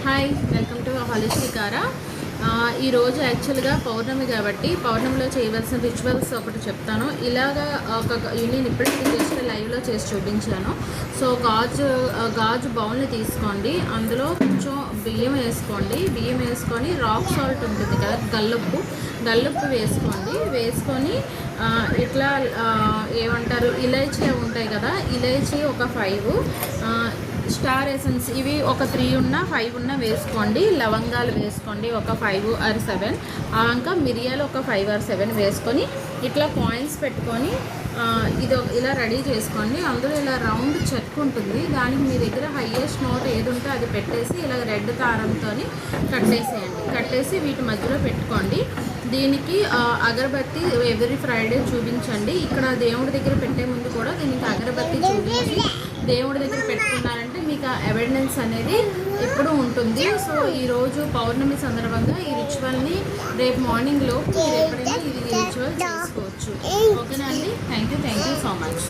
Hi, welcome to హోలిస్టికారా. ఈరోజు యాక్చువల్గా పౌర్ణమి కాబట్టి పౌర్ణమిలో చేయవలసిన రిచువల్స్ ఒకటి చెప్తాను. ఇలాగా నేను ఇప్పటికీ జస్ట్ లైవ్లో చేసి చూపించాను. సో గాజు బౌల్ని తీసుకోండి, అందులో కొంచెం బియ్యం వేసుకొని రాక్ సాల్ట్ ఉంటుంది కదా, గల్లుప్పు వేసుకొని ఇట్లా ఏమంటారు, ఇలైచీ ఉంటాయి కదా, ఇలైచీ ఒక 5, స్టార్ ఎసెన్స్ ఇవి ఒక 3 ఉన్నా 5 ఉన్నా వేసుకోండి. లవంగాలు వేసుకోండి ఒక 5 or 7, ఇంకా మిరియాలు ఒక 5 or 7 వేసుకొని ఇట్లా కాయిన్స్ పెట్టుకొని ఇది ఇలా రెడీ చేసుకోండి. అందులో ఇలా రౌండ్ చెక్ ఉంటుంది, దానికి మీ దగ్గర హైయెస్ట్ నోట్ ఏది ఉంటే అది పెట్టేసి ఇలా రెడ్ దారంతో కట్టేసి వీటి మధ్యలో పెట్టుకోండి. దీనికి అగరబత్తి ఎవ్రీ ఫ్రైడే చూపించండి. ఇక్కడ దేవుడి దగ్గర పెట్టే ముందు కూడా దీనికి అగరబత్తి చూపించి దేవుడి దగ్గర పెట్టుకున్నారంటే మీకు ఆ ఎవిడెన్స్ అనేది ఎప్పుడూ ఉంటుంది. సో ఈరోజు పౌర్ణమి సందర్భంగా ఈ రిచువల్ని రేపు మార్నింగ్లో మీరు ఎప్పుడైనా ఈ రిచువల్ చేసుకోవచ్చు. ఓకేనా అండి? Thank you so much.